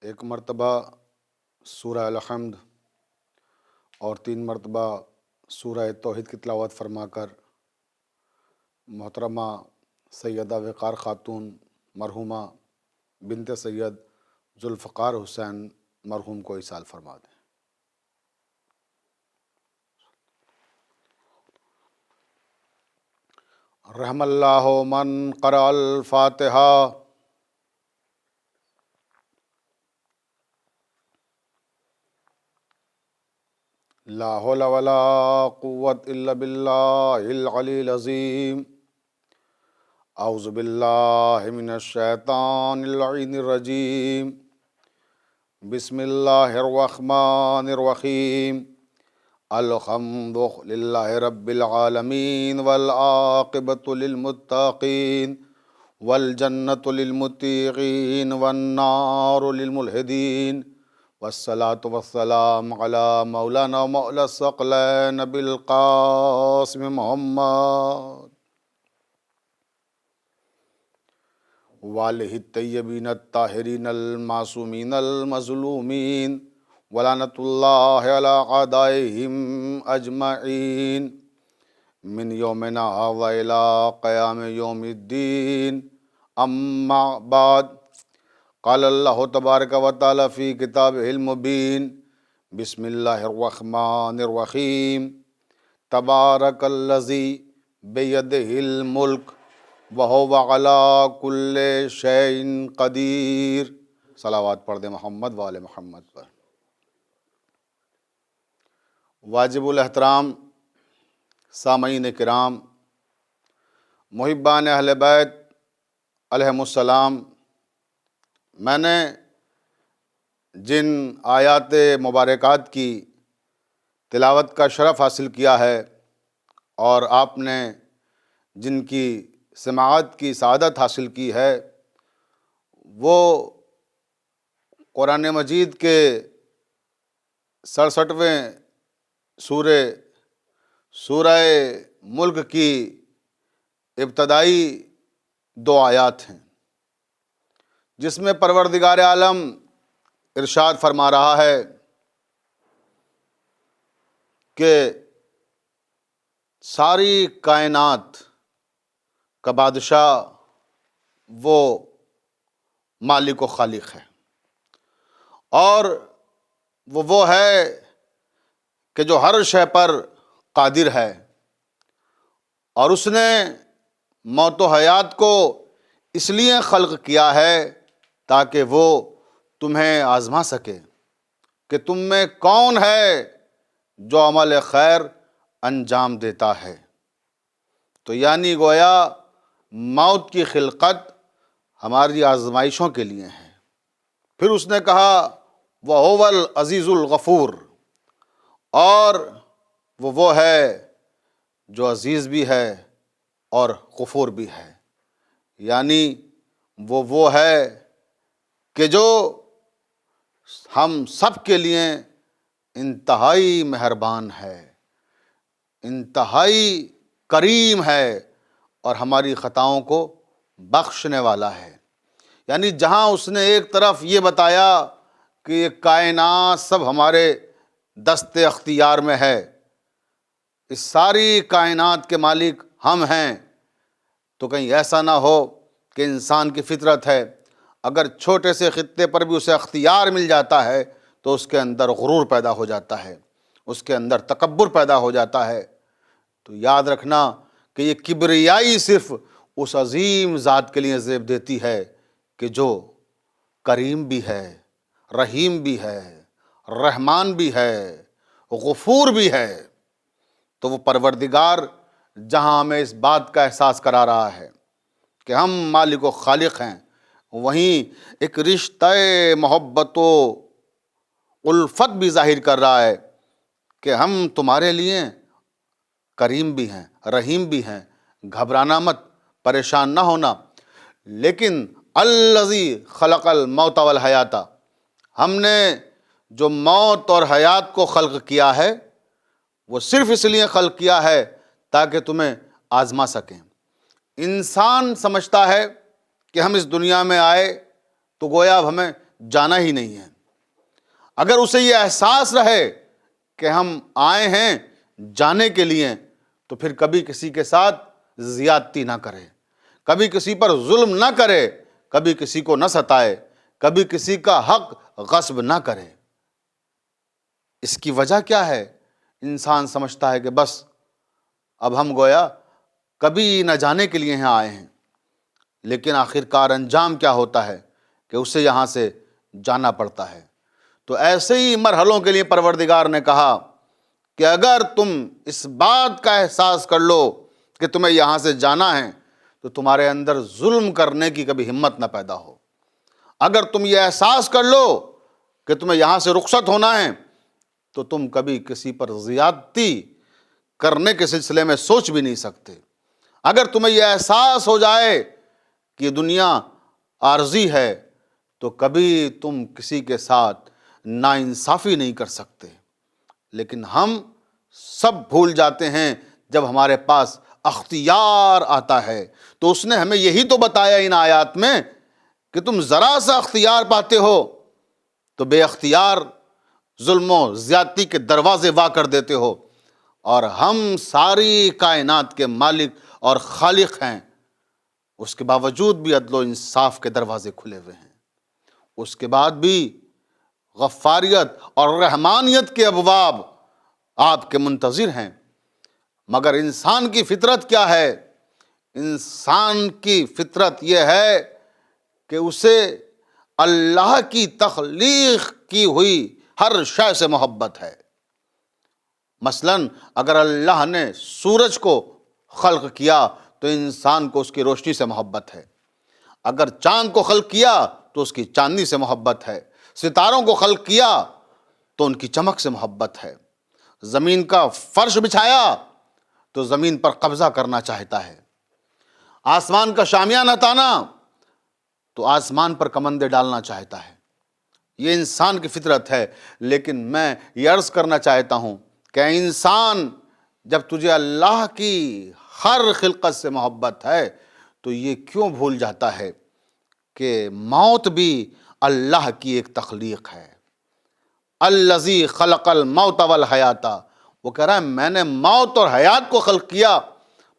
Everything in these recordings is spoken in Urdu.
ایک مرتبہ سورہ الحمد اور 3 مرتبہ سورہ توحید کی تلاوت فرما کر محترمہ سیدہ وقار خاتون مرحومہ بنت سید ذوالفقار حسین مرحوم کو ایصال فرما دیں۔ رحم اللہ من قرأ الفاتحہ۔ لا حول ولا قوت الا باللہ العلی العظیم۔ اعوذ باللہ من الشیطان اللعین الرجیم۔ بسم اللہ الرحمن الرحیم۔ الحمد للہ رب العالمین والعاقبۃ للمتقین والجنۃ للمتقین والنار للملحدین والصلاة والسلام علی مولانا مولا الثقلین ابی القاسم محمد وآلہ الطیبین الطاہرین المعصومین المظلومین ولعنۃ اللہ علی اعدائہم اجمعین من یومنا ھذا الی قیام یوم الدین۔ اما بعد، قال اللہ تبارک و تعالی فی کتابہ المبین۔ بسم اللہ الرحمن الرحیم۔ تبارک الذی بیدہ الملک وہو علی کل شیء قدیر۔ صلوات پڑھ دیں محمد وآل محمد پر۔ واجب الاحترام سامعین کرام، محبان اہل بیت علیہم السلام، میں نے جن آیات مبارکات کی تلاوت کا شرف حاصل کیا ہے اور آپ نے جن کی سماعت کی سعادت حاصل کی ہے، وہ قرآن مجید کے 67ویں سورہ ملک کی ابتدائی 2 آیات ہیں، جس میں پروردگار عالم ارشاد فرما رہا ہے کہ ساری کائنات کا بادشاہ وہ مالک و خالق ہے، اور وہ ہے کہ جو ہر شے پر قادر ہے، اور اس نے موت و حیات کو اس لیے خلق کیا ہے تاکہ وہ تمہیں آزما سکے کہ تم میں کون ہے جو عمل خیر انجام دیتا ہے۔ تو یعنی گویا موت کی خلقت ہماری آزمائشوں کے لیے ہے۔ پھر اس نے کہا وَهُوَ الْعَزِيزُ الْغَفُورُ، اور وہ ہے جو عزیز بھی ہے اور غفور بھی ہے، یعنی وہ ہے کہ جو ہم سب کے لیے انتہائی مہربان ہے، انتہائی کریم ہے، اور ہماری خطاؤں کو بخشنے والا ہے۔ یعنی جہاں اس نے ایک طرف یہ بتایا کہ یہ کائنات سب ہمارے دست اختیار میں ہے، اس ساری کائنات کے مالک ہم ہیں، تو کہیں ایسا نہ ہو کہ انسان کی فطرت ہے، اگر چھوٹے سے خطے پر بھی اسے اختیار مل جاتا ہے تو اس کے اندر غرور پیدا ہو جاتا ہے، اس کے اندر تکبر پیدا ہو جاتا ہے۔ تو یاد رکھنا کہ یہ کبریائی صرف اس عظیم ذات کے لیے زیب دیتی ہے کہ جو کریم بھی ہے، رحیم بھی ہے، رحمان بھی ہے، غفور بھی ہے۔ تو وہ پروردگار جہاں ہمیں اس بات کا احساس کرا رہا ہے کہ ہم مالک و خالق ہیں، وہیں ایک رشتہ محبت و الفت بھی ظاہر کر رہا ہے کہ ہم تمہارے لیے کریم بھی ہیں، رحیم بھی ہیں، گھبرانا مت، پریشان نہ ہونا۔ لیکن الذی خلق الموت والحیات، ہم نے جو موت اور حیات کو خلق کیا ہے وہ صرف اس لیے خلق کیا ہے تاکہ تمہیں آزما سکیں۔ انسان سمجھتا ہے کہ ہم اس دنیا میں آئے تو گویا اب ہمیں جانا ہی نہیں ہے۔ اگر اسے یہ احساس رہے کہ ہم آئے ہیں جانے کے لیے، تو پھر کبھی کسی کے ساتھ زیادتی نہ کرے، کبھی کسی پر ظلم نہ کرے، کبھی کسی کو نہ ستائے، کبھی کسی کا حق غصب نہ کرے۔ اس کی وجہ کیا ہے؟ انسان سمجھتا ہے کہ بس اب ہم گویا کبھی نہ جانے کے لیے یہاں آئے ہیں، لیکن آخرکار انجام کیا ہوتا ہے کہ اسے یہاں سے جانا پڑتا ہے۔ تو ایسے ہی مرحلوں کے لیے پروردگار نے کہا کہ اگر تم اس بات کا احساس کر لو کہ تمہیں یہاں سے جانا ہے، تو تمہارے اندر ظلم کرنے کی کبھی ہمت نہ پیدا ہو۔ اگر تم یہ احساس کر لو کہ تمہیں یہاں سے رخصت ہونا ہے، تو تم کبھی کسی پر زیادتی کرنے کے سلسلے میں سوچ بھی نہیں سکتے۔ اگر تمہیں یہ احساس ہو جائے کہ یہ دنیا عارضی ہے، تو کبھی تم کسی کے ساتھ ناانصافی نہیں کر سکتے۔ لیکن ہم سب بھول جاتے ہیں جب ہمارے پاس اختیار آتا ہے۔ تو اس نے ہمیں یہی تو بتایا ان آیات میں کہ تم ذرا سا اختیار پاتے ہو تو بے اختیار ظلم و زیادتی کے دروازے وا کر دیتے ہو، اور ہم ساری کائنات کے مالک اور خالق ہیں، اس کے باوجود بھی عدل و انصاف کے دروازے کھلے ہوئے ہیں، اس کے بعد بھی غفاریت اور رحمانیت کے ابواب آپ کے منتظر ہیں۔ مگر انسان کی فطرت کیا ہے؟ انسان کی فطرت یہ ہے کہ اسے اللہ کی تخلیق کی ہوئی ہر شے سے محبت ہے۔ مثلاً اگر اللہ نے سورج کو خلق کیا تو انسان کو اس کی روشنی سے محبت ہے، اگر چاند کو خلق کیا تو اس کی چاندنی سے محبت ہے، ستاروں کو خلق کیا تو ان کی چمک سے محبت ہے، زمین کا فرش بچھایا تو زمین پر قبضہ کرنا چاہتا ہے، آسمان کا شامیانہ تانا تو آسمان پر کمندے ڈالنا چاہتا ہے۔ یہ انسان کی فطرت ہے۔ لیکن میں یہ عرض کرنا چاہتا ہوں کہ انسان، جب تجھے اللہ کی ہر خلقت سے محبت ہے تو یہ کیوں بھول جاتا ہے کہ موت بھی اللہ کی ایک تخلیق ہے۔ الذی خلق الموت والحیات، وہ کہہ رہا ہے میں نے موت اور حیات کو خلق کیا،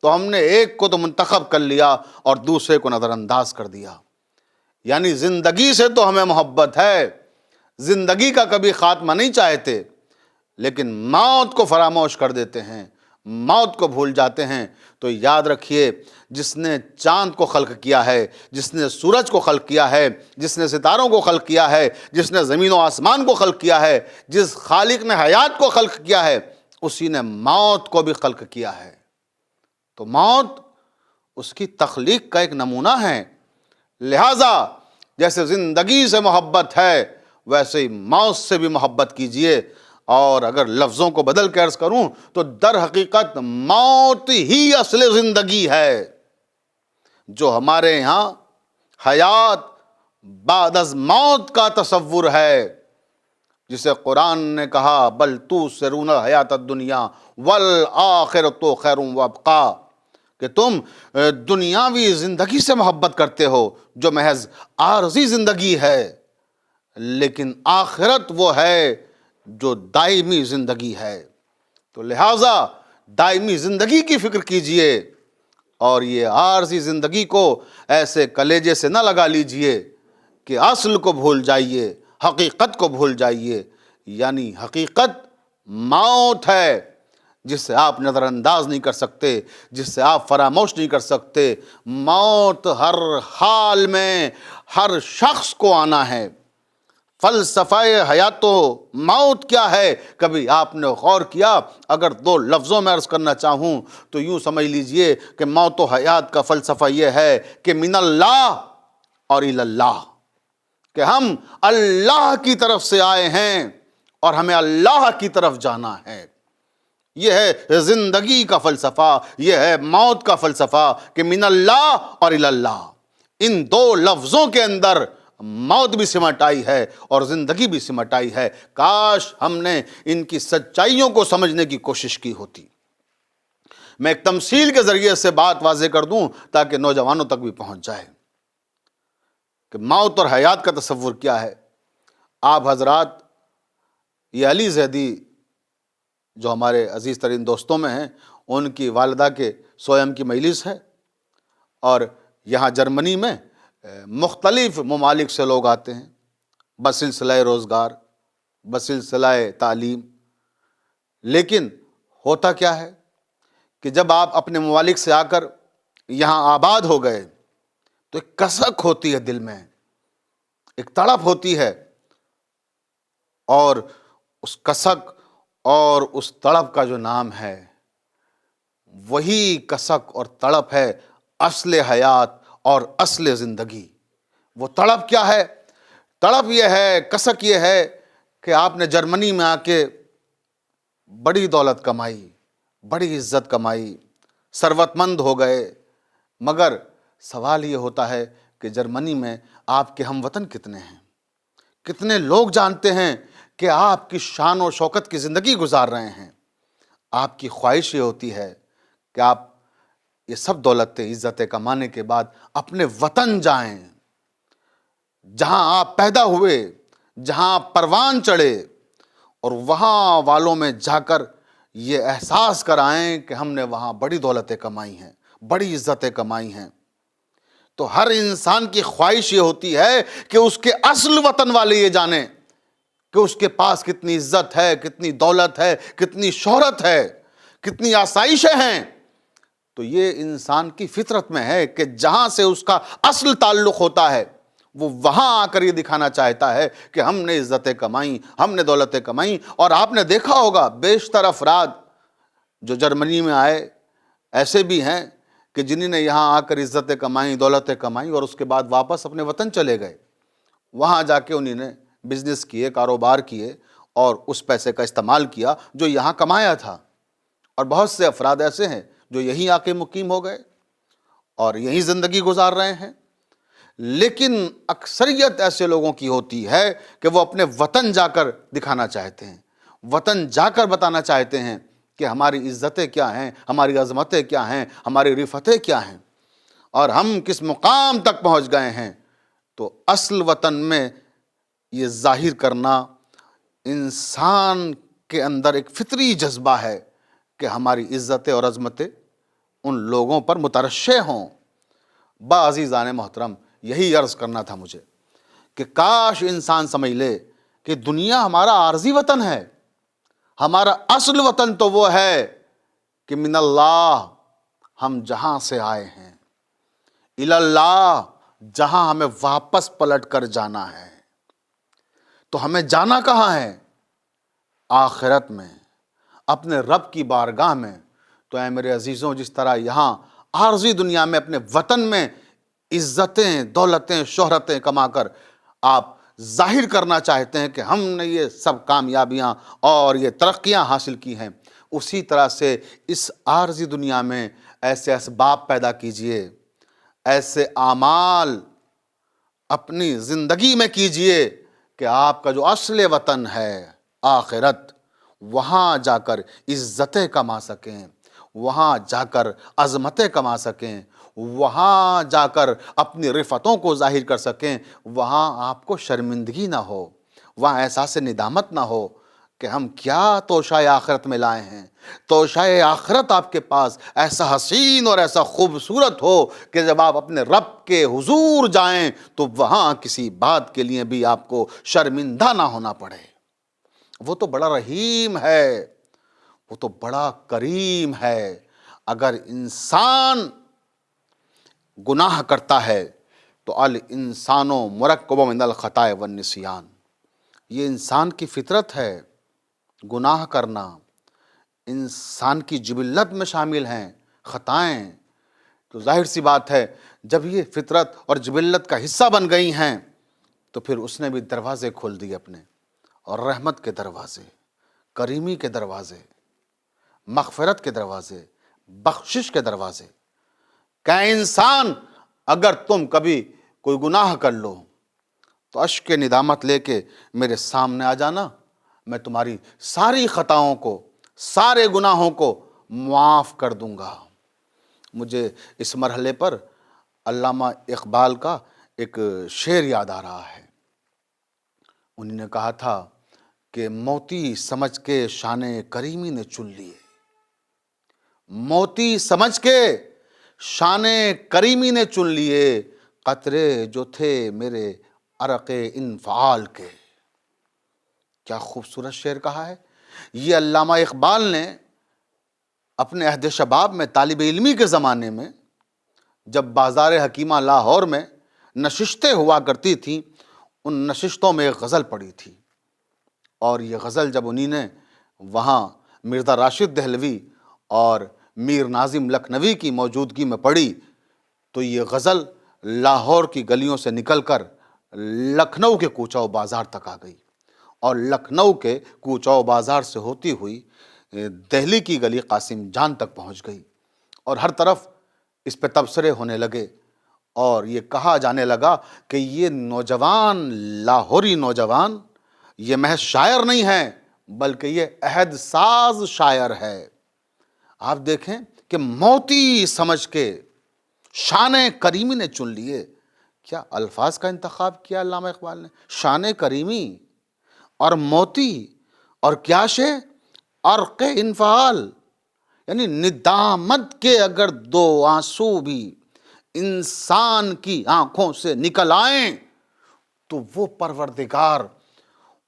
تو ہم نے ایک کو تو منتخب کر لیا اور دوسرے کو نظر انداز کر دیا۔ یعنی زندگی سے تو ہمیں محبت ہے، زندگی کا کبھی خاتمہ نہیں چاہتے، لیکن موت کو فراموش کر دیتے ہیں، موت کو بھول جاتے ہیں۔ تو یاد رکھیے، جس نے چاند کو خلق کیا ہے، جس نے سورج کو خلق کیا ہے، جس نے ستاروں کو خلق کیا ہے، جس نے زمین و آسمان کو خلق کیا ہے، جس خالق نے حیات کو خلق کیا ہے، اسی نے موت کو بھی خلق کیا ہے۔ تو موت اس کی تخلیق کا ایک نمونہ ہے۔ لہٰذا جیسے زندگی سے محبت ہے، ویسے ہی موت سے بھی محبت کیجئے۔ اور اگر لفظوں کو بدل کے عرض کروں تو در حقیقت موت ہی اصل زندگی ہے۔ جو ہمارے یہاں حیات بعد از موت کا تصور ہے، جسے قرآن نے کہا بل تؤثرون الحیات الدنیا والآخرۃ خیر وابقیٰ، کہ تم دنیاوی زندگی سے محبت کرتے ہو جو محض عارضی زندگی ہے، لیکن آخرت وہ ہے جو دائمی زندگی ہے۔ تو لہٰذا دائمی زندگی کی فکر کیجئے، اور یہ عارضی زندگی کو ایسے کلیجے سے نہ لگا لیجئے کہ اصل کو بھول جائیے، حقیقت کو بھول جائیے۔ یعنی حقیقت موت ہے، جس سے آپ نظر انداز نہیں کر سکتے، جس سے آپ فراموش نہیں کر سکتے۔ موت ہر حال میں ہر شخص کو آنا ہے۔ فلسفہ حیات و موت کیا ہے؟ کبھی آپ نے غور کیا؟ اگر دو لفظوں میں عرض کرنا چاہوں تو یوں سمجھ لیجئے کہ موت و حیات کا فلسفہ یہ ہے کہ من اللہ اور الی اللہ، کہ ہم اللہ کی طرف سے آئے ہیں اور ہمیں اللہ کی طرف جانا ہے۔ یہ ہے زندگی کا فلسفہ، یہ ہے موت کا فلسفہ کہ من اللہ اور الی اللہ۔ ان دو لفظوں کے اندر موت بھی سمٹ آئی ہے اور زندگی بھی سمٹ آئی ہے۔ کاش ہم نے ان کی سچائیوں کو سمجھنے کی کوشش کی ہوتی۔ میں ایک تمثیل کے ذریعے سے بات واضح کر دوں تاکہ نوجوانوں تک بھی پہنچ جائے کہ موت اور حیات کا تصور کیا ہے۔ آپ حضرات، یہ علی زیدی جو ہمارے عزیز ترین دوستوں میں ہیں، ان کی والدہ کے سوئم کی مجلس ہے، اور یہاں جرمنی میں مختلف ممالک سے لوگ آتے ہیں بسلسلہ روزگار، بسلسلہ تعلیم۔ لیکن ہوتا کیا ہے کہ جب آپ اپنے ممالک سے آ کر یہاں آباد ہو گئے تو ایک کسک ہوتی ہے دل میں، ایک تڑپ ہوتی ہے، اور اس کسک اور اس تڑپ کا جو نام ہے، وہی کسک اور تڑپ ہے اصل حیات اور اصل زندگی۔ وہ تڑپ کیا ہے؟ تڑپ یہ ہے، کسک یہ ہے کہ آپ نے جرمنی میں آ کے بڑی دولت کمائی، بڑی عزت کمائی، ثروت مند ہو گئے، مگر سوال یہ ہوتا ہے کہ جرمنی میں آپ کے ہم وطن کتنے ہیں؟ کتنے لوگ جانتے ہیں کہ آپ کی شان و شوکت کی زندگی گزار رہے ہیں؟ آپ کی خواہش یہ ہوتی ہے کہ آپ یہ سب دولتیں، عزتیں کمانے کے بعد اپنے وطن جائیں، جہاں آپ پیدا ہوئے، جہاں آپ پروان چڑھے، اور وہاں والوں میں جا کر یہ احساس کرائیں کہ ہم نے وہاں بڑی دولتیں کمائی ہیں، بڑی عزتیں کمائی ہیں۔ تو ہر انسان کی خواہش یہ ہوتی ہے کہ اس کے اصل وطن والے یہ جانیں کہ اس کے پاس کتنی عزت ہے، کتنی دولت ہے، کتنی شہرت ہے، کتنی آسائشیں ہیں۔ تو یہ انسان کی فطرت میں ہے کہ جہاں سے اس کا اصل تعلق ہوتا ہے، وہ وہاں آ کر یہ دکھانا چاہتا ہے کہ ہم نے عزتیں کمائیں، ہم نے دولتیں کمائیں۔ اور آپ نے دیکھا ہوگا بیشتر افراد جو جرمنی میں آئے ایسے بھی ہیں کہ جنہوں نے یہاں آ کر عزتیں کمائیں، دولتیں کمائیں، اور اس کے بعد واپس اپنے وطن چلے گئے۔ وہاں جا کے انہوں نے بزنس کیے، کاروبار کیے، اور اس پیسے کا استعمال کیا جو یہاں کمایا تھا۔ اور بہت سے افراد ایسے ہیں جو یہیں آ کے مقیم ہو گئے اور یہیں زندگی گزار رہے ہیں۔ لیکن اکثریت ایسے لوگوں کی ہوتی ہے کہ وہ اپنے وطن جا کر دکھانا چاہتے ہیں، وطن جا کر بتانا چاہتے ہیں کہ ہماری عزتیں کیا ہیں، ہماری عظمتیں کیا ہیں، ہماری رفتیں کیا ہیں، اور ہم کس مقام تک پہنچ گئے ہیں۔ تو اصل وطن میں یہ ظاہر کرنا انسان کے اندر ایک فطری جذبہ ہے کہ ہماری عزتیں اور عظمتیں ان لوگوں پر مترشح ہوں۔ عزیزان محترم، یہی عرض کرنا تھا مجھے کہ کاش انسان سمجھ لے کہ دنیا ہمارا عارضی وطن ہے، ہمارا اصل وطن تو وہ ہے کہ من اللہ، ہم جہاں سے آئے ہیں، الی اللہ، جہاں ہمیں واپس پلٹ کر جانا ہے۔ تو ہمیں جانا کہاں ہے؟ آخرت میں، اپنے رب کی بارگاہ میں۔ تو اے میرے عزیزوں، جس طرح یہاں عارضی دنیا میں اپنے وطن میں عزتیں، دولتیں، شہرتیں کما کر آپ ظاہر کرنا چاہتے ہیں کہ ہم نے یہ سب کامیابیاں اور یہ ترقیاں حاصل کی ہیں، اسی طرح سے اس عارضی دنیا میں ایسے اسباب پیدا کیجئے، ایسے اعمال اپنی زندگی میں کیجئے کہ آپ کا جو اصل وطن ہے آخرت، وہاں جا کر عزتیں کما سکیں، وہاں جا کر عظمتیں کما سکیں، وہاں جا کر اپنی رفتوں کو ظاہر کر سکیں، وہاں آپ کو شرمندگی نہ ہو، وہاں احساس ندامت نہ ہو کہ ہم کیا توشہ آخرت میں لائے ہیں۔ توشہ آخرت آپ کے پاس ایسا حسین اور ایسا خوبصورت ہو کہ جب آپ اپنے رب کے حضور جائیں تو وہاں کسی بات کے لیے بھی آپ کو شرمندہ نہ ہونا پڑے۔ وہ تو بڑا رحیم ہے، وہ تو بڑا کریم ہے۔ اگر انسان گناہ کرتا ہے تو الانسان مرکب من الخطاء والنسیان، یہ انسان کی فطرت ہے، گناہ کرنا انسان کی جبلت میں شامل ہیں، خطائیں۔ تو ظاہر سی بات ہے جب یہ فطرت اور جبلت کا حصہ بن گئی ہیں تو پھر اس نے بھی دروازے کھول دیے اپنے، اور رحمت کے دروازے، کریمی کے دروازے، مغفرت کے دروازے، بخشش کے دروازے۔ کہ انسان، اگر تم کبھی کوئی گناہ کر لو تو اشک ندامت لے کے میرے سامنے آ جانا، میں تمہاری ساری خطاؤں کو، سارے گناہوں کو معاف کر دوں گا۔ مجھے اس مرحلے پر علامہ اقبال کا ایک شعر یاد آ رہا ہے۔ انہوں نے کہا تھا کہ موتی سمجھ کے شان کریمی نے چن لیے، موتی سمجھ کے شان کریمی نے چن لیے، قطرے جو تھے میرے عرق انفعال کے۔ کیا خوبصورت شعر کہا ہے۔ یہ علامہ اقبال نے اپنے عہد شباب میں، طالب علمی کے زمانے میں، جب بازار حکیمہ لاہور میں نشستیں ہوا کرتی تھیں، ان نشستوں میں ایک غزل پڑھی تھی، اور یہ غزل جب انہی نے وہاں مرزا راشد دہلوی اور میر ناظم لکھنوی کی موجودگی میں پڑھی تو یہ غزل لاہور کی گلیوں سے نکل کر لکھنؤ کے کوچہ و بازار تک آ گئی، اور لکھنؤ کے کوچہ و بازار سے ہوتی ہوئی دہلی کی گلی قاسم جان تک پہنچ گئی، اور ہر طرف اس پہ تبصرے ہونے لگے، اور یہ کہا جانے لگا کہ یہ نوجوان، لاہوری نوجوان، یہ محض شاعر نہیں ہے بلکہ یہ عہد ساز شاعر ہے۔ آپ دیکھیں کہ موتی سمجھ کے شان کریمی نے چن لیے، کیا الفاظ کا انتخاب کیا علامہ اقبال نے، شان کریمی اور موتی، اور کیا شے، عرق انفعال، یعنی ندامت کے اگر دو آنسو بھی انسان کی آنکھوں سے نکل آئیں تو وہ پروردگار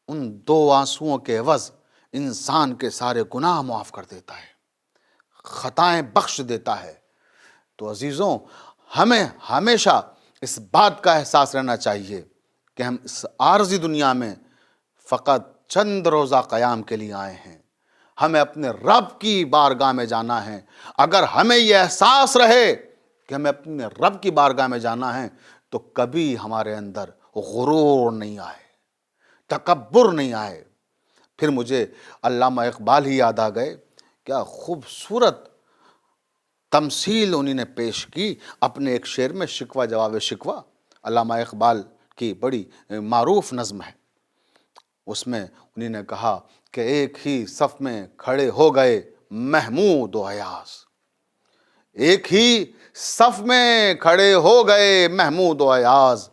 ان دو آنسوؤں کے عوض انسان کے سارے گناہ معاف کر دیتا ہے، خطائیں بخش دیتا ہے۔ تو عزیزوں، ہمیں ہمیشہ اس بات کا احساس رہنا چاہیے کہ ہم اس عارضی دنیا میں فقط چند روزہ قیام کے لیے آئے ہیں، ہمیں اپنے رب کی بارگاہ میں جانا ہے۔ اگر ہمیں یہ احساس رہے کہ ہمیں اپنے رب کی بارگاہ میں جانا ہے تو کبھی ہمارے اندر غرور نہیں آئے، تکبر نہیں آئے۔ پھر مجھے علامہ اقبال ہی یاد آ گئے، کیا خوبصورت تمثیل انہی نے پیش کی اپنے ایک شعر میں، شکوہ جواب شکوہ، علامہ اقبال کی بڑی معروف نظم ہے۔ اس میں انہی نے کہا کہ ایک ہی صف میں کھڑے ہو گئے محمود و ایاز، ایک ہی صف میں کھڑے ہو گئے محمود و ایاز،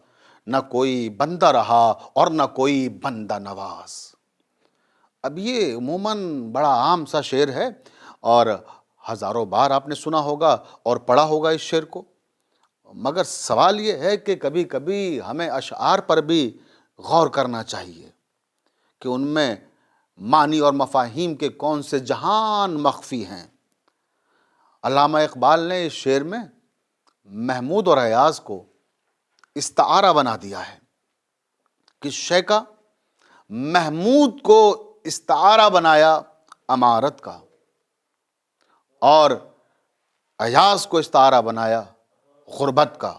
نہ کوئی بندہ رہا اور نہ کوئی بندہ نواز۔ اب یہ عموماً بڑا عام سا شعر ہے، اور ہزاروں بار آپ نے سنا ہوگا اور پڑھا ہوگا اس شعر کو، مگر سوال یہ ہے کہ کبھی کبھی ہمیں اشعار پر بھی غور کرنا چاہیے کہ ان میں معنی اور مفاہیم کے کون سے جہان مخفی ہیں۔ علامہ اقبال نے اس شعر میں محمود اور ایاز کو استعارہ بنا دیا ہے۔ کس شے کا؟ محمود کو استعارہ بنایا امارت کا، اور ایاز کو استعارہ بنایا غربت کا۔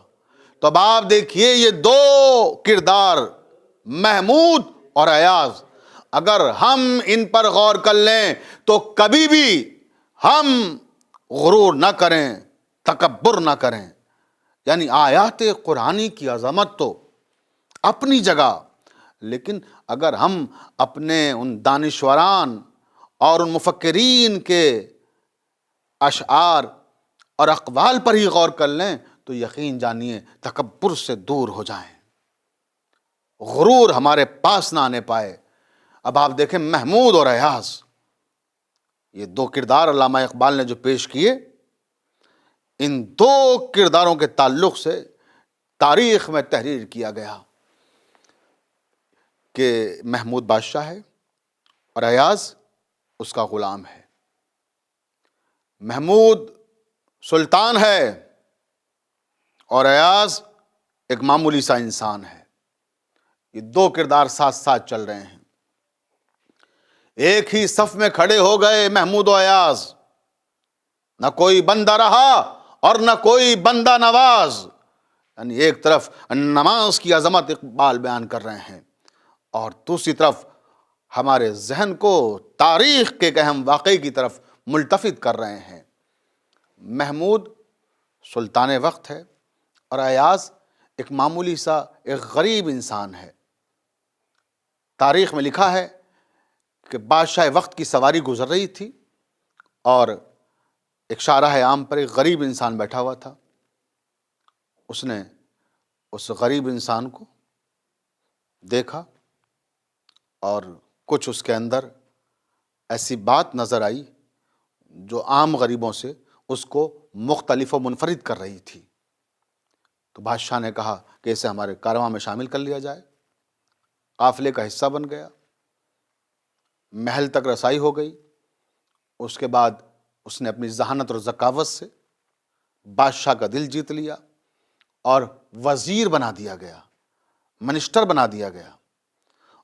تو اب آپ دیکھیے یہ دو کردار، محمود اور ایاز، اگر ہم ان پر غور کر لیں تو کبھی بھی ہم غرور نہ کریں، تکبر نہ کریں۔ یعنی آیات قرآنی کی عظمت تو اپنی جگہ، لیکن اگر ہم اپنے ان دانشوران اور ان مفکرین کے اشعار اور اقوال پر ہی غور کر لیں تو یقین جانیے تکبر سے دور ہو جائیں، غرور ہمارے پاس نہ آنے پائے۔ اب آپ دیکھیں محمود اور ایاز، یہ دو کردار علامہ اقبال نے جو پیش کیے، ان دو کرداروں کے تعلق سے تاریخ میں تحریر کیا گیا کہ محمود بادشاہ ہے اور ایاز اس کا غلام ہے۔ محمود سلطان ہے اور ایاز ایک معمولی سا انسان ہے۔ یہ دو کردار ساتھ ساتھ چل رہے ہیں۔ ایک ہی صف میں کھڑے ہو گئے محمود و ایاز، نہ کوئی بندہ رہا اور نہ کوئی بندہ نواز۔ یعنی ایک طرف نماز کی عظمت اقبال بیان کر رہے ہیں، اور دوسری طرف ہمارے ذہن کو تاریخ کے ایک اہم واقعے کی طرف ملتفت کر رہے ہیں۔ محمود سلطان وقت ہے اور ایاز ایک معمولی سا ایک غریب انسان ہے۔ تاریخ میں لکھا ہے کہ بادشاہ وقت کی سواری گزر رہی تھی، اور ایک شاہراہ عام پر ایک غریب انسان بیٹھا ہوا تھا۔ اس نے اس غریب انسان کو دیکھا اور کچھ اس کے اندر ایسی بات نظر آئی جو عام غریبوں سے اس کو مختلف و منفرد کر رہی تھی۔ تو بادشاہ نے کہا کہ اسے ہمارے کارواں میں شامل کر لیا جائے۔ قافلے کا حصہ بن گیا، محل تک رسائی ہو گئی۔ اس کے بعد اس نے اپنی ذہانت اور ذکاوت سے بادشاہ کا دل جیت لیا اور وزیر بنا دیا گیا، منسٹر بنا دیا گیا۔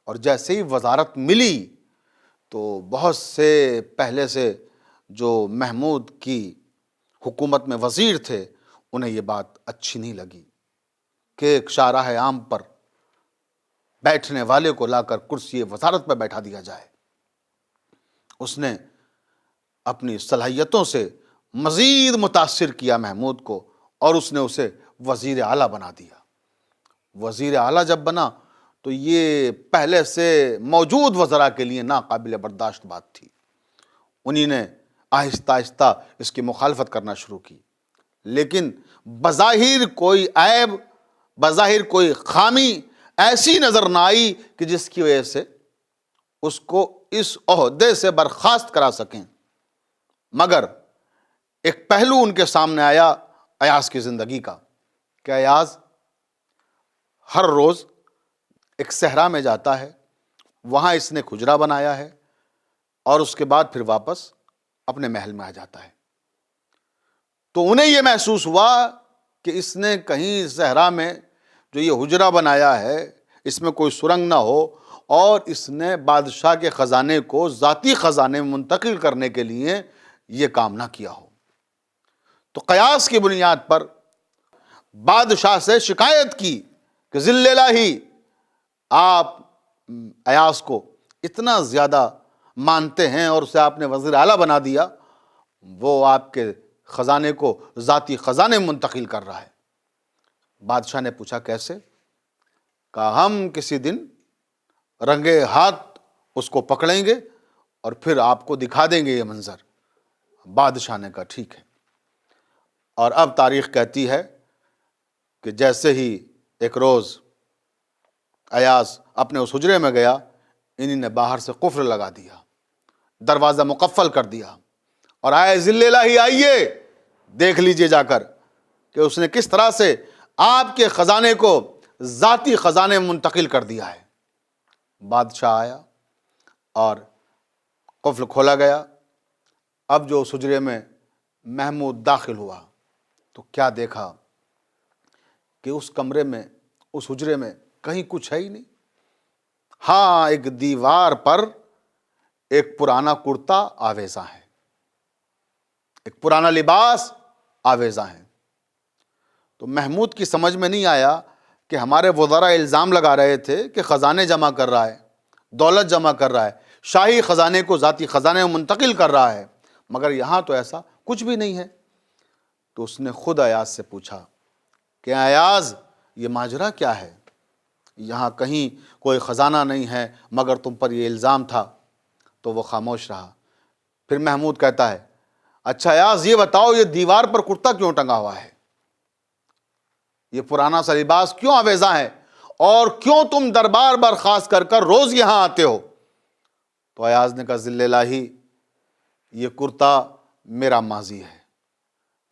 اور جیسے ہی وزارت ملی تو بہت سے پہلے سے جو محمود کی حکومت میں وزیر تھے انہیں یہ بات اچھی نہیں لگی کہ ایک شاہراہ عام پر بیٹھنے والے کو لا کر کرسی وزارت پہ بیٹھا دیا جائے۔ اس نے اپنی صلاحیتوں سے مزید متاثر کیا محمود کو اور اس نے اسے وزیر اعلیٰ بنا دیا۔ وزیر اعلیٰ جب بنا تو یہ پہلے سے موجود وزراء کے لیے ناقابل برداشت بات تھی۔ انہی نے آہستہ آہستہ اس کی مخالفت کرنا شروع کی، لیکن بظاہر کوئی عیب، بظاہر کوئی خامی ایسی نظر نہ آئی کہ جس کی وجہ سے اس کو اس عہدے سے برخاست کرا سکیں۔ مگر ایک پہلو ان کے سامنے آیا ایاز کی زندگی کا کہ ایاز ہر روز ایک صحرا میں جاتا ہے، وہاں اس نے کھجرا بنایا ہے اور اس کے بعد پھر واپس اپنے محل میں آ جاتا ہے۔ تو انہیں یہ محسوس ہوا کہ اس نے کہیں صحرا میں جو یہ حجرہ بنایا ہے اس میں کوئی سرنگ نہ ہو اور اس نے بادشاہ کے خزانے کو ذاتی خزانے میں منتقل کرنے کے لیے یہ کام نہ کیا ہو۔ تو قیاس کی بنیاد پر بادشاہ سے شکایت کی کہ ذل الہی، آپ ایاز کو اتنا زیادہ مانتے ہیں اور اسے آپ نے وزیر اعلیٰ بنا دیا، وہ آپ کے خزانے کو ذاتی خزانے میں منتقل کر رہا ہے۔ بادشاہ نے پوچھا کیسے؟ کہا ہم کسی دن رنگے ہاتھ اس کو پکڑیں گے اور پھر آپ کو دکھا دیں گے یہ منظر۔ بادشاہ نے کہا ٹھیک ہے۔ اور اب تاریخ کہتی ہے کہ جیسے ہی ایک روز ایاز اپنے اس حجرے میں گیا، انہی نے باہر سے قفل لگا دیا، دروازہ مقفل کر دیا اور آئے ذل الہی، آئیے دیکھ لیجئے جا کر کہ اس نے کس طرح سے آپ کے خزانے کو ذاتی خزانے میں منتقل کر دیا ہے۔ بادشاہ آیا اور قفل کھولا گیا۔ اب جو اس حجرے میں محمود داخل ہوا تو کیا دیکھا کہ اس کمرے میں، اس حجرے میں کہیں کچھ ہے ہی نہیں۔ ہاں، ایک دیوار پر ایک پرانا کرتا آویزاں ہے، ایک پرانا لباس آویزاں ہے۔ تو محمود کی سمجھ میں نہیں آیا کہ ہمارے وزراء الزام لگا رہے تھے کہ خزانے جمع کر رہا ہے، دولت جمع کر رہا ہے، شاہی خزانے کو ذاتی خزانے میں منتقل کر رہا ہے، مگر یہاں تو ایسا کچھ بھی نہیں ہے۔ تو اس نے خود ایاز سے پوچھا کہ ایاز، یہ ماجرا کیا ہے؟ یہاں کہیں کوئی خزانہ نہیں ہے مگر تم پر یہ الزام تھا۔ تو وہ خاموش رہا۔ پھر محمود کہتا ہے اچھا ایاز، یہ بتاؤ یہ دیوار پر کرتا کیوں ٹنگا ہوا ہے؟ یہ پرانا سا لباس کیوں آویزاں ہے؟ اور کیوں تم دربار برخاست کر کر روز یہاں آتے ہو؟ تو ایاز نے کہا ذل الہی، یہ کرتا میرا ماضی ہے،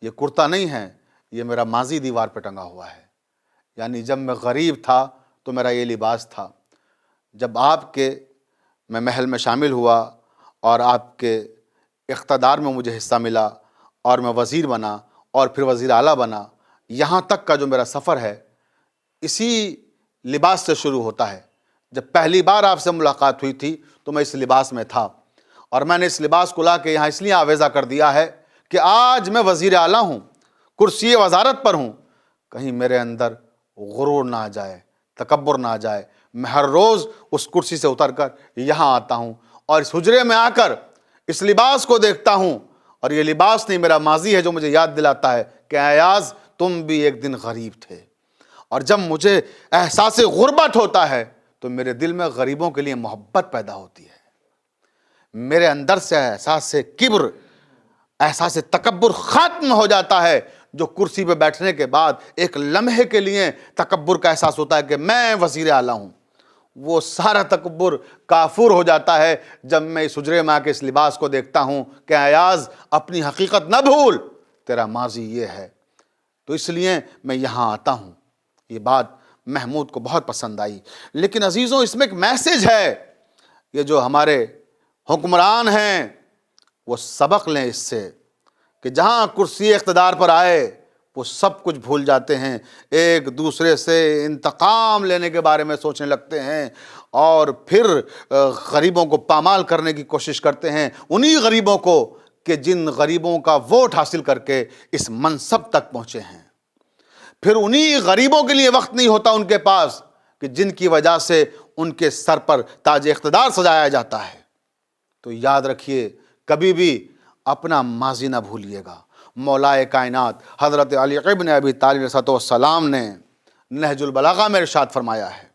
یہ کرتا نہیں ہے، یہ میرا ماضی دیوار پہ ٹنگا ہوا ہے۔ یعنی جب میں غریب تھا تو میرا یہ لباس تھا، جب آپ کے میں محل میں شامل ہوا اور آپ کے اقتدار میں مجھے حصہ ملا اور میں وزیر بنا اور پھر وزیر اعلیٰ بنا، یہاں تک کا جو میرا سفر ہے اسی لباس سے شروع ہوتا ہے۔ جب پہلی بار آپ سے ملاقات ہوئی تھی تو میں اس لباس میں تھا اور میں نے اس لباس کو لا کے یہاں اس لیے آویزہ کر دیا ہے کہ آج میں وزیر اعلیٰ ہوں، کرسی وزارت پر ہوں، کہیں میرے اندر غرور نہ آ جائے، تکبر نہ آ جائے۔ میں ہر روز اس کرسی سے اتر کر یہاں آتا ہوں اور اس حجرے میں آ کر اس لباس کو دیکھتا ہوں، اور یہ لباس نہیں، میرا ماضی ہے جو مجھے یاد دلاتا ہے کہ ایاز تم بھی ایک دن غریب تھے۔ اور جب مجھے احساس غربت ہوتا ہے تو میرے دل میں غریبوں کے لیے محبت پیدا ہوتی ہے، میرے اندر سے احساس کبر، احساس تکبر ختم ہو جاتا ہے، جو کرسی پہ بیٹھنے کے بعد ایک لمحے کے لیے تکبر کا احساس ہوتا ہے کہ میں وزیر اعلیٰ ہوں۔ وہ سارا تکبر کافور ہو جاتا ہے جب میں اس حجرے ماں کے اس لباس کو دیکھتا ہوں کہ ایاز اپنی حقیقت نہ بھول، تیرا ماضی یہ ہے۔ تو اس لیے میں یہاں آتا ہوں۔ یہ بات محمود کو بہت پسند آئی۔ لیکن عزیزوں، اس میں ایک میسج ہے، یہ جو ہمارے حکمران ہیں وہ سبق لیں اس سے، کہ جہاں کرسی اقتدار پر آئے وہ سب کچھ بھول جاتے ہیں، ایک دوسرے سے انتقام لینے کے بارے میں سوچنے لگتے ہیں، اور پھر غریبوں کو پامال کرنے کی کوشش کرتے ہیں، انہی غریبوں کو کہ جن غریبوں کا ووٹ حاصل کر کے اس منصب تک پہنچے ہیں۔ پھر انہی غریبوں کے لیے وقت نہیں ہوتا ان کے پاس کہ جن کی وجہ سے ان کے سر پر تاج اقتدار سجایا جاتا ہے۔ تو یاد رکھیے، کبھی بھی اپنا ماضی نہ بھولیے گا۔ مولائے کائنات حضرت علی ابن ابی طالب علیہ السلام نے نہج البلاغہ میں ارشاد فرمایا ہے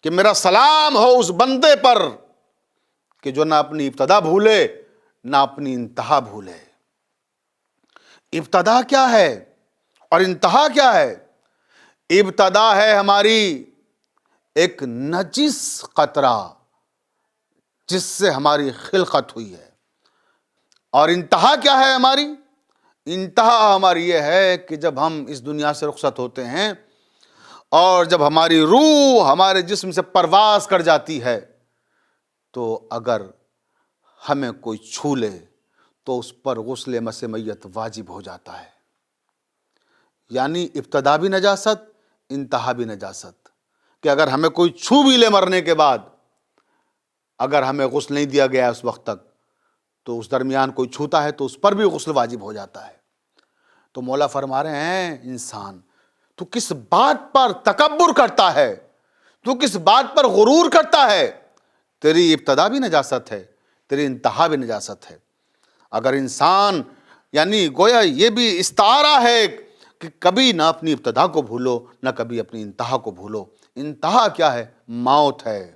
کہ میرا سلام ہو اس بندے پر کہ جو نہ اپنی ابتدا بھولے نہ اپنی انتہا بھولے۔ ابتدا کیا ہے اور انتہا کیا ہے؟ ابتدا ہے ہماری ایک نجس قطرہ جس سے ہماری خلقت ہوئی ہے، اور انتہا کیا ہے ہماری؟ انتہا ہماری یہ ہے کہ جب ہم اس دنیا سے رخصت ہوتے ہیں اور جب ہماری روح ہمارے جسم سے پرواز کر جاتی ہے، تو اگر ہمیں کوئی چھو لے تو اس پر غسل مس میت واجب ہو جاتا ہے۔ یعنی ابتدا بھی نجاست، انتہا بھی نجاست، کہ اگر ہمیں کوئی چھو بھی لے مرنے کے بعد، اگر ہمیں غسل نہیں دیا گیا اس وقت تک، تو اس درمیان کوئی چھوتا ہے تو اس پر بھی غسل واجب ہو جاتا ہے۔ تو مولا فرما رہے ہیں، انسان تو کس بات پر تکبر کرتا ہے، تو کس بات پر غرور کرتا ہے؟ تیری ابتدا بھی نجاست ہے، تیری انتہا بھی نجاست ہے۔ اگر انسان، یعنی گویا یہ بھی استعارہ ہے کہ کبھی نہ اپنی ابتدا کو بھولو نہ کبھی اپنی انتہا کو بھولو۔ انتہا کیا ہے؟ موت ہے۔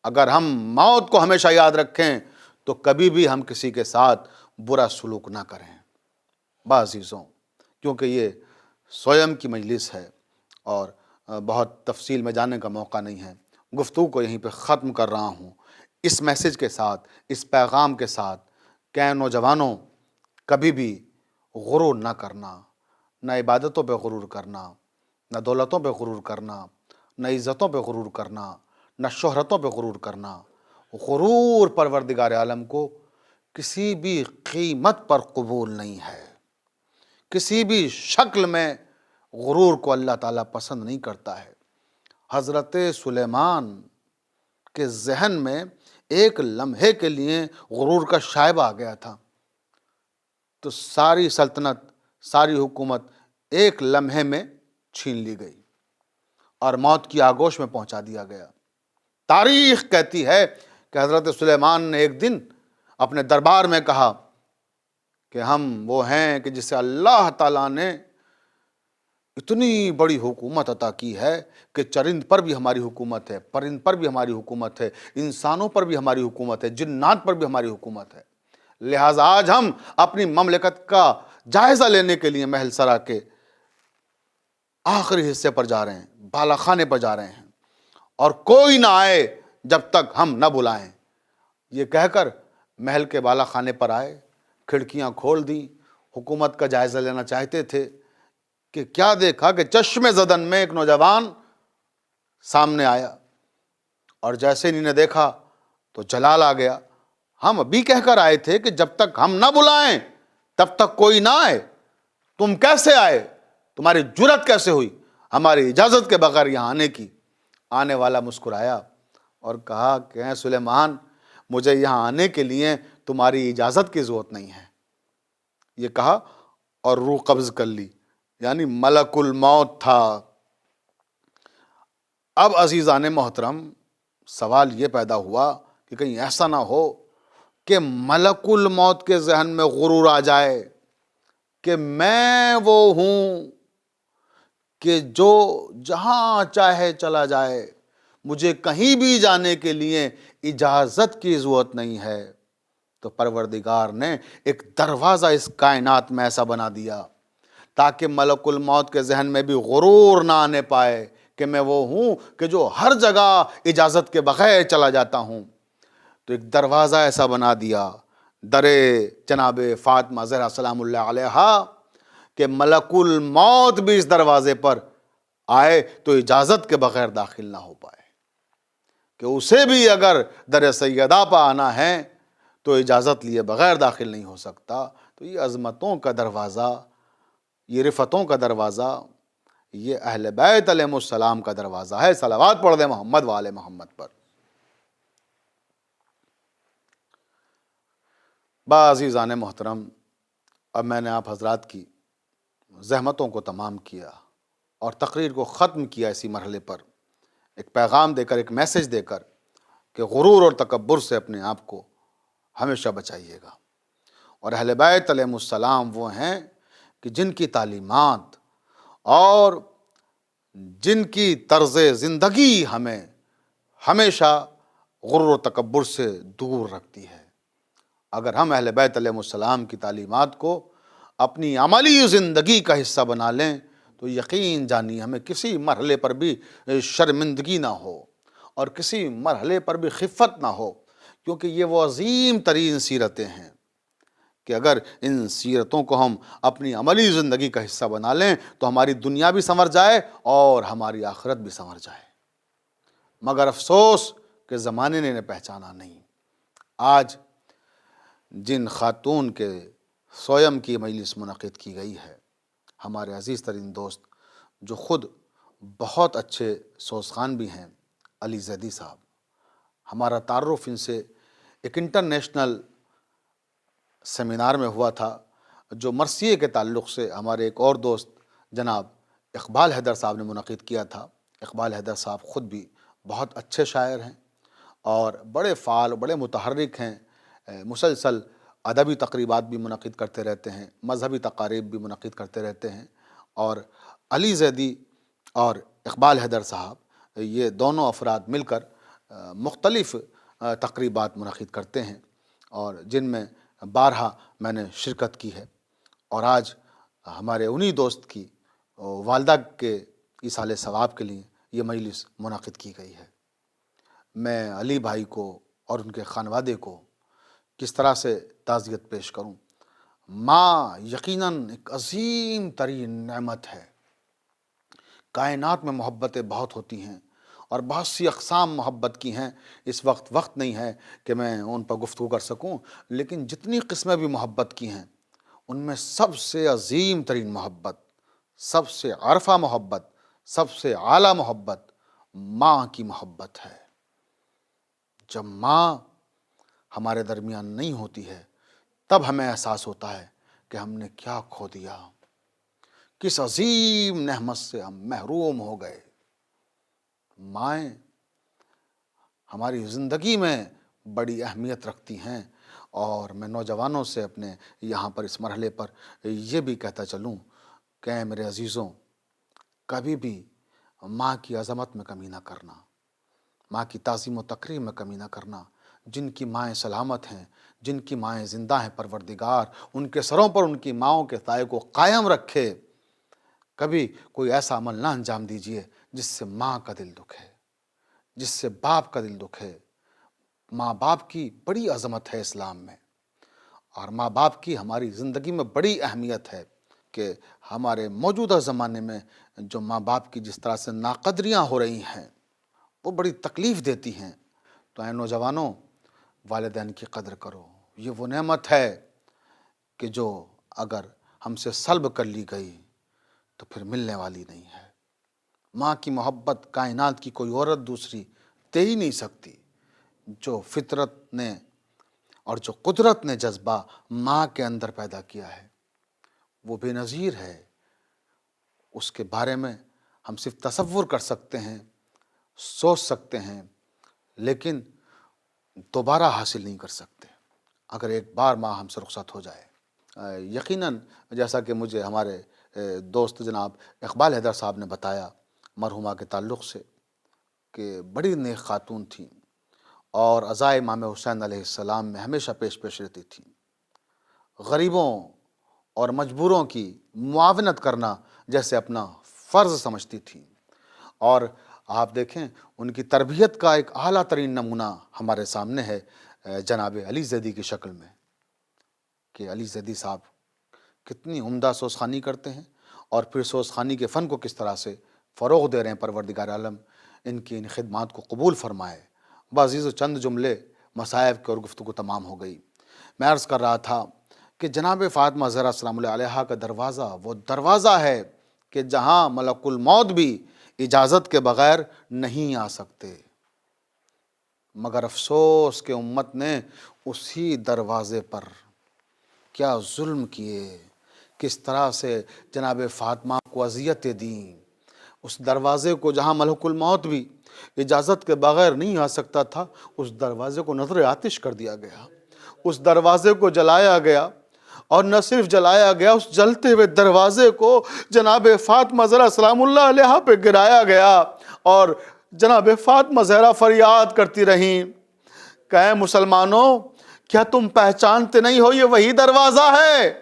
اگر ہم موت کو ہمیشہ یاد رکھیں تو کبھی بھی ہم کسی کے ساتھ برا سلوک نہ کریں۔ عزیزوں، کیونکہ یہ سویم کی مجلس ہے اور بہت تفصیل میں جانے کا موقع نہیں ہے، گفتگو کو یہیں پہ ختم کر رہا ہوں اس میسج کے ساتھ، اس پیغام کے ساتھ کہ نوجوانوں، کبھی بھی غرور نہ کرنا، نہ عبادتوں پہ غرور کرنا، نہ دولتوں پہ غرور کرنا، نہ عزتوں پہ غرور کرنا، نہ شہرتوں پہ غرور کرنا۔ غرور پروردگار عالم کو کسی بھی قیمت پر قبول نہیں ہے، کسی بھی شکل میں غرور کو اللہ تعالیٰ پسند نہیں کرتا ہے۔ حضرت سلیمان کے ذہن میں ایک لمحے کے لیے غرور کا شائبہ آ گیا تھا، تو ساری سلطنت، ساری حکومت ایک لمحے میں چھین لی گئی اور موت کی آگوش میں پہنچا دیا گیا۔ تاریخ کہتی ہے کہ حضرت سلیمان نے ایک دن اپنے دربار میں کہا کہ ہم وہ ہیں کہ جسے اللہ تعالیٰ نے اتنی بڑی حکومت عطا کی ہے کہ چرند پر بھی ہماری حکومت ہے، پرند پر بھی ہماری حکومت ہے، انسانوں پر بھی ہماری حکومت ہے، جنات پر بھی ہماری حکومت ہے۔ لہٰذا آج ہم اپنی مملکت کا جائزہ لینے کے لیے محل سرا کے آخری حصے پر جا رہے ہیں، بالا خانے پر جا رہے ہیں، اور کوئی نہ آئے جب تک ہم نہ بلائیں۔ یہ کہہ کر محل کے بالا خانے پر آئے، کھڑکیاں کھول دی، حکومت کا جائزہ لینا چاہتے تھے کہ کیا دیکھا کہ چشم زدن میں ایک نوجوان سامنے آیا، اور جیسے انہوں نے دیکھا تو جلال آ گیا۔ ہم ابھی کہہ کر آئے تھے کہ جب تک ہم نہ بلائیں تب تک کوئی نہ آئے، تم کیسے آئے؟ تمہاری جرت کیسے ہوئی ہماری اجازت کے بغیر یہاں آنے کی؟ آنے والا مسکرایا اور کہا کہ اے سلیمان، مجھے یہاں آنے کے لیے تمہاری اجازت کی ضرورت نہیں ہے۔ یہ کہا اور روح قبض کر لی، یعنی ملک الموت تھا۔ اب عزیزان محترم، سوال یہ پیدا ہوا کہ کہیں ایسا نہ ہو کہ ملک الموت کے ذہن میں غرور آ جائے کہ میں وہ ہوں کہ جو جہاں چاہے چلا جائے، مجھے کہیں بھی جانے کے لیے اجازت کی ضرورت نہیں ہے۔ تو پروردگار نے ایک دروازہ اس کائنات میں ایسا بنا دیا تاکہ ملک الموت کے ذہن میں بھی غرور نہ آنے پائے کہ میں وہ ہوں کہ جو ہر جگہ اجازت کے بغیر چلا جاتا ہوں۔ تو ایک دروازہ ایسا بنا دیا در جناب فاطمہ زہرا سلام اللہ علیہا کہ ملک الموت بھی اس دروازے پر آئے تو اجازت کے بغیر داخل نہ ہو پائے، کہ اسے بھی اگر در سیدہ پہ آنا ہے تو اجازت لیے بغیر داخل نہیں ہو سکتا۔ تو یہ عظمتوں کا دروازہ، یہ رفتوں کا دروازہ، یہ اہل بیت علیہم السلام کا دروازہ ہے۔ صلوات پڑھ دیں محمد و آل محمد پر۔ عزیزان محترم، اب میں نے آپ حضرات کی زحمتوں کو تمام کیا اور تقریر کو ختم کیا اسی مرحلے پر، ایک پیغام دے کر، ایک میسج دے کر کہ غرور اور تکبر سے اپنے آپ کو ہمیشہ بچائیے گا۔ اور اہل بیت علیہم السلام وہ ہیں کہ جن کی تعلیمات اور جن کی طرز زندگی ہمیں ہمیشہ غرور و تکبر سے دور رکھتی ہے۔ اگر ہم اہل بیت علیہم السلام کی تعلیمات کو اپنی عملی زندگی کا حصہ بنا لیں تو یقین جانی ہمیں کسی مرحلے پر بھی شرمندگی نہ ہو اور کسی مرحلے پر بھی خفت نہ ہو، کیونکہ یہ وہ عظیم ترین سیرتیں ہیں کہ اگر ان سیرتوں کو ہم اپنی عملی زندگی کا حصہ بنا لیں تو ہماری دنیا بھی سنور جائے اور ہماری آخرت بھی سنور جائے۔ مگر افسوس کہ زمانے نے انہیں پہچانا نہیں۔ آج جن خاتون کے سویم کی مجلس منعقد کی گئی ہے، ہمارے عزیز ترین دوست جو خود بہت اچھے سوزخان بھی ہیں، علی زیدی صاحب، ہمارا تعارف ان سے ایک انٹرنیشنل سیمینار میں ہوا تھا جو مرثیے کے تعلق سے ہمارے ایک اور دوست جناب اقبال حیدر صاحب نے منعقد کیا تھا۔ اقبال حیدر صاحب خود بھی بہت اچھے شاعر ہیں اور بڑے فعال، بڑے متحرک ہیں، مسلسل ادبی تقریبات بھی منعقد کرتے رہتے ہیں، مذہبی تقاریب بھی منعقد کرتے رہتے ہیں۔ اور علی زیدی اور اقبال حیدر صاحب یہ دونوں افراد مل کر مختلف تقریبات منعقد کرتے ہیں اور جن میں بارہا میں نے شرکت کی ہے، اور آج ہمارے انہی دوست کی والدہ کے ایصال ثواب کے لیے یہ مجلس منعقد کی گئی ہے۔ میں علی بھائی کو اور ان کے خانوادے کو کس طرح سے تعزیت پیش کروں۔ ماں یقیناً ایک عظیم ترین نعمت ہے۔ کائنات میں محبتیں بہت ہوتی ہیں اور بہت سی اقسام محبت کی ہیں، اس وقت نہیں ہے کہ میں ان پر گفتگو کر سکوں، لیکن جتنی قسمیں بھی محبت کی ہیں ان میں سب سے عظیم ترین محبت، سب سے عارفہ محبت، سب سے اعلیٰ محبت ماں کی محبت ہے۔ جب ماں ہمارے درمیان نہیں ہوتی ہے تب ہمیں احساس ہوتا ہے کہ ہم نے کیا کھو دیا، کس عظیم نعمت سے ہم محروم ہو گئے۔ مائیں ہماری زندگی میں بڑی اہمیت رکھتی ہیں، اور میں نوجوانوں سے اپنے یہاں پر اس مرحلے پر یہ بھی کہتا چلوں کہ میرے عزیزوں، کبھی بھی ماں کی عظمت میں کمی نہ کرنا، ماں کی تعظیم و تکریم میں کمی نہ کرنا۔ جن کی مائیں سلامت ہیں، جن کی مائیں زندہ ہیں، پروردگار ان کے سروں پر ان کی ماؤں کے سائے کو قائم رکھے۔ کبھی کوئی ایسا عمل نہ انجام دیجیے جس سے ماں کا دل دکھے، جس سے باپ کا دل دکھے۔ ماں باپ کی بڑی عظمت ہے اسلام میں، اور ماں باپ کی ہماری زندگی میں بڑی اہمیت ہے کہ ہمارے موجودہ زمانے میں جو ماں باپ کی جس طرح سے ناقدریاں ہو رہی ہیں وہ بڑی تکلیف دیتی ہیں۔ تو اے نوجوانوں، والدین کی قدر کرو۔ یہ وہ نعمت ہے کہ جو اگر ہم سے سلب کر لی گئی تو پھر ملنے والی نہیں ہے۔ ماں کی محبت کائنات کی کوئی عورت دوسری دے ہی نہیں سکتی۔ جو فطرت نے اور جو قدرت نے جذبہ ماں کے اندر پیدا کیا ہے وہ بے نظیر ہے۔ اس کے بارے میں ہم صرف تصور کر سکتے ہیں، سوچ سکتے ہیں، لیکن دوبارہ حاصل نہیں کر سکتے اگر ایک بار ماں ہم سے رخصت ہو جائے۔ یقیناً جیسا کہ مجھے ہمارے دوست جناب اقبال حیدر صاحب نے بتایا مرحومہ کے تعلق سے کہ بڑی نیک خاتون تھیں اور عزائے امام حسین علیہ السلام میں ہمیشہ پیش رہتی تھیں۔ غریبوں اور مجبوروں کی معاونت کرنا جیسے اپنا فرض سمجھتی تھیں، اور آپ دیکھیں ان کی تربیت کا ایک اعلیٰ ترین نمونہ ہمارے سامنے ہے جناب علی زیدی کی شکل میں، کہ علی زیدی صاحب کتنی عمدہ سوزخوانی کرتے ہیں اور پھر سوزخوانی کے فن کو کس طرح سے فروغ دے رہے ہیں۔ پروردگار عالم ان کی ان خدمات کو قبول فرمائے۔ بعزیز و چند جملے مصائب کی اور گفتگو تمام ہو گئی۔ میں عرض کر رہا تھا کہ جناب فاطمہ زہرا سلام اللہ علیہا کا دروازہ وہ دروازہ ہے کہ جہاں ملک الموت بھی اجازت کے بغیر نہیں آ سکتے، مگر افسوس کہ امت نے اسی دروازے پر کیا ظلم کیے، کس طرح سے جناب فاطمہ کو اذیتیں دیں۔ اس دروازے کو جہاں ملک الموت بھی اجازت کے بغیر نہیں آ سکتا تھا، اس دروازے کو نذر آتش کر دیا گیا، اس دروازے کو جلایا گیا، اور نہ صرف جلایا گیا، اس جلتے ہوئے دروازے کو جناب فاطمہ زہرا سلام اللہ علیہا پہ گرایا گیا، اور جناب فاطمہ زہرا فریاد کرتی رہیں کہ اے مسلمانوں، کیا تم پہچانتے نہیں ہو یہ وہی دروازہ ہے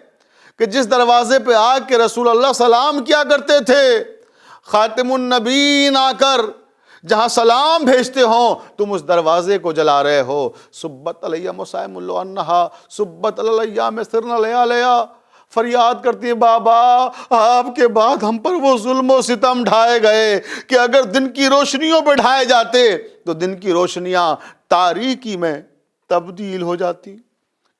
کہ جس دروازے پہ آ کے رسول اللہ سلام کیا کرتے تھے؟ خاتم النبیین آ کر جہاں سلام بھیجتے ہوں، تم اس دروازے کو جلا رہے ہو۔ سبت علیہ مسائم اللہ انہا سبت علیہ میں سرن علیہ، فریاد کرتی ہے بابا آپ کے بعد ہم پر وہ ظلم و ستم ڈھائے گئے کہ اگر دن کی روشنیوں پہ ڈھائے جاتے تو دن کی روشنیاں تاریکی میں تبدیل ہو جاتی۔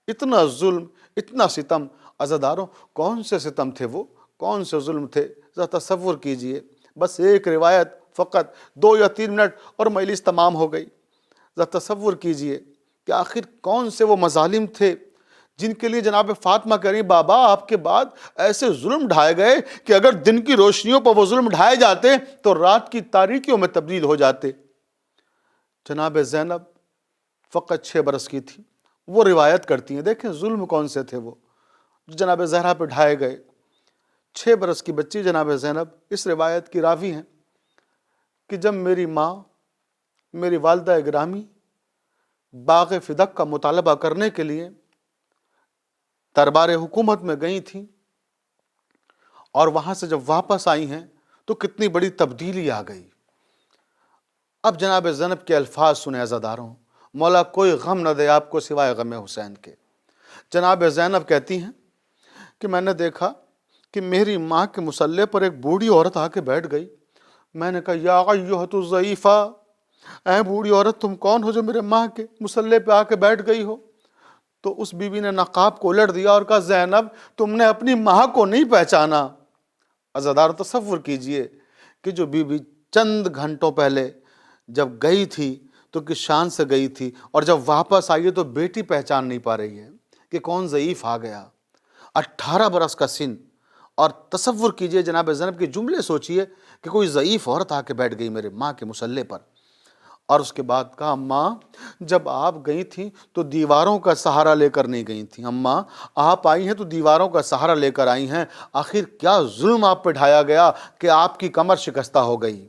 اتنا ظلم، اتنا ستم۔ عزاداروں، کون سے ستم تھے وہ، کون سے ظلم تھے؟ ذرا تصور کیجئے، بس ایک روایت فقط 2 یا 3 منٹ اور مجلس تمام ہو گئی۔ ذرا تصور کیجئے کہ آخر کون سے وہ مظالم تھے جن کے لیے جناب فاطمہ کہہ رہی بابا آپ کے بعد ایسے ظلم ڈھائے گئے کہ اگر دن کی روشنیوں پر وہ ظلم ڈھائے جاتے تو رات کی تاریکیوں میں تبدیل ہو جاتے۔ جناب زینب فقط 6 برس کی تھی۔ وہ روایت کرتی ہیں، دیکھیں ظلم کون سے تھے وہ جو جناب زہرا پہ ڈھائے گئے۔ 6 برس کی بچی جناب زینب اس روایت کی راوی ہیں کہ جب میری ماں، میری والدہ گرامی باغ فدق کا مطالبہ کرنے کے لیے دربار حکومت میں گئی تھیں، اور وہاں سے جب واپس آئی ہیں تو کتنی بڑی تبدیلی آ گئی۔ اب جناب زینب کے الفاظ سنیں عزاداروں، مولا کوئی غم نہ دے آپ کو سوائے غم حسین کے۔ جناب زینب کہتی ہیں کہ میں نے دیکھا کہ میری ماں کے مصلے پر ایک بوڑھی عورت آ کے بیٹھ گئی۔ میں نے کہا یا ایھۃ الضعیفہ، اے بوڑھی عورت تم کون ہو جو میرے ماں کے مصلے پہ آ کے بیٹھ گئی ہو؟ تو اس بی بی نے نقاب کو الٹ دیا اور کہا زینب تم نے اپنی ماں کو نہیں پہچانا۔ عزادار تصور کیجئے کہ جو بی بی چند گھنٹوں پہلے جب گئی تھی تو کس شان سے گئی تھی، اور جب واپس آئی تو بیٹی پہچان نہیں پا رہی ہے کہ کون ضعیف آ گیا۔ 18 برس کا سن، اور تصور کیجئے جناب زینب کے جملے سوچئے کہ کوئی ضعیف عورت آ کے بیٹھ گئی میرے ماں کے مصلے پر، اور اس کے بعد کہا اماں جب آپ گئی تھیں تو دیواروں کا سہارا لے کر نہیں گئی تھیں، اماں آپ آئی ہیں تو دیواروں کا سہارا لے کر آئی ہیں، آخر کیا ظلم آپ پہ ڈھایا گیا کہ آپ کی کمر شکستہ ہو گئی؟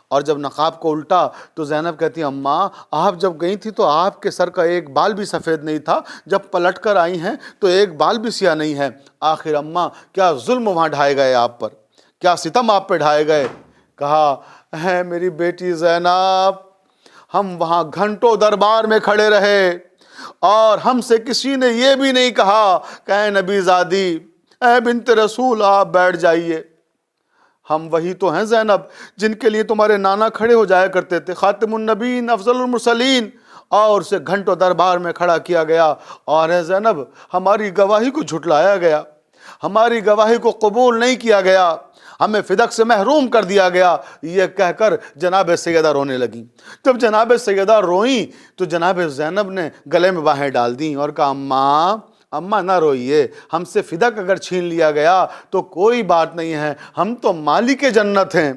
اور جب نقاب کو الٹا تو زینب کہتی اماں آپ جب گئی تھی تو آپ کے سر کا ایک بال بھی سفید نہیں تھا، جب پلٹ کر آئی ہیں تو ایک بال بھی سیاہ نہیں ہے۔ آخر اماں کیا ظلم وہاں ڈھائے گئے آپ پر، کیا ستم آپ پہ ڈھائے گئے؟ کہا اے میری بیٹی زینب ہم وہاں گھنٹوں دربار میں کھڑے رہے اور ہم سے کسی نے یہ بھی نہیں کہا کہ اے نبی زادی، اے بنت رسول آپ بیٹھ جائیے۔ ہم وہی تو ہیں زینب جن کے لیے تمہارے نانا کھڑے ہو جایا کرتے تھے، خاتم النبیین افضل المرسلین، اور اسے گھنٹوں دربار میں کھڑا کیا گیا، اور اے زینب ہماری گواہی کو جھٹلایا گیا، ہماری گواہی کو قبول نہیں کیا گیا، ہمیں فدق سے محروم کر دیا گیا۔ یہ کہہ کر جناب سیدہ رونے لگیں۔ جب جناب سیدہ روئیں تو جناب زینب نے گلے میں باہیں ڈال دیں اور کہا اماں نہ روئیے، ہم سے فدق اگر چھین لیا گیا تو کوئی بات نہیں ہے، ہم تو مالک جنت ہیں۔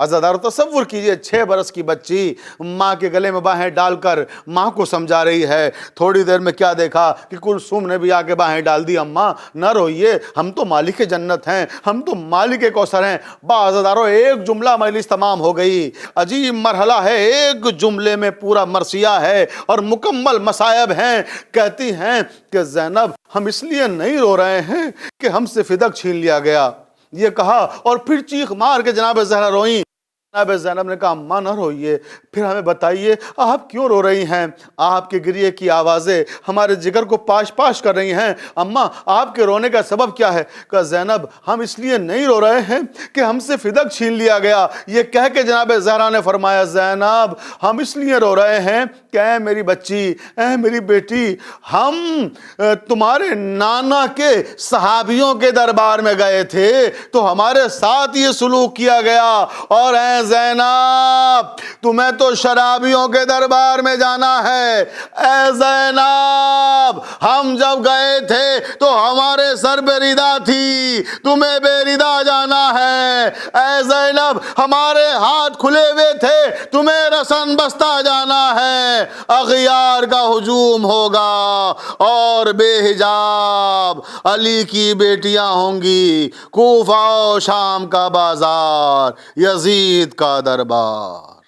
عزادار تصور کیجئے 6 برس کی بچی ماں کے گلے میں باہیں ڈال کر ماں کو سمجھا رہی ہے۔ تھوڑی دیر میں کیا دیکھا کہ کلثوم نے بھی آ کے باہیں ڈال دی، اماں نہ روئیے، ہم تو مالک جنت ہیں، ہم تو مالک کوثر ہیں۔ عزاداروں ایک جملہ مجلس تمام ہو گئی۔ عجیب مرحلہ ہے، ایک جملے میں پورا مرثیہ ہے اور مکمل مصائب ہیں۔ کہتی ہیں کہ زینب ہم اس لیے نہیں رو رہے ہیں کہ ہم سے فدق چھین لیا گیا، یہ کہا اور پھر چیخ مار کے جناب زہرا روئیں جناب زینب نے کہا اماں نہ روئیے، پھر ہمیں بتائیے آپ کیوں رو رہی ہیں؟ آپ کے گریے کی آوازیں ہمارے جگر کو پاش پاش کر رہی ہیں، اماں آپ کے رونے کا سبب کیا ہے؟ کہا زینب ہم اس لیے نہیں رو رہے ہیں کہ ہم سے فدک چھین لیا گیا، یہ کہہ کے جناب زہرا نے فرمایا زینب ہم اس لیے رو رہے ہیں کہ اے میری بچی، اے میری بیٹی، ہم تمہارے نانا کے صحابیوں کے دربار میں گئے تھے تو ہمارے ساتھ یہ سلوک کیا گیا، اور اے زینب تمہیں تو شرابیوں کے دربار میں جانا ہے۔ اے زینب ہم جب گئے تھے تو ہمارے سر پہ ردا تھی، تمہیں بے ردا جانا ہے۔ اے زینب ہمارے ہاتھ کھلے ہوئے تھے، تمہیں رسن بستہ جانا ہے۔ اغیار کا ہجوم ہوگا اور بے حجاب علی کی بیٹیاں ہوں گی، کوفہ و شام کا بازار، یزید کا دربار۔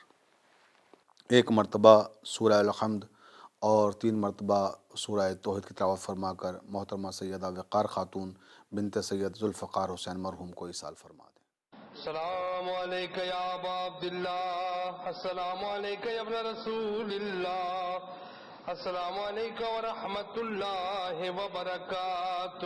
ایک مرتبہ سورہ الحمد اور 3 مرتبہ سورہ توحید کی تلاوت فرما کر محترمہ سیدہ وقار خاتون بنت سید ذوالفقار حسین مرحوم کو ایصال فرما دیں۔ السلام علیکہ یا ابا عبداللہ، السلام علیکہ یا ابن رسول اللہ، السلام علیکہ ورحمۃ اللہ وبرکاتہ۔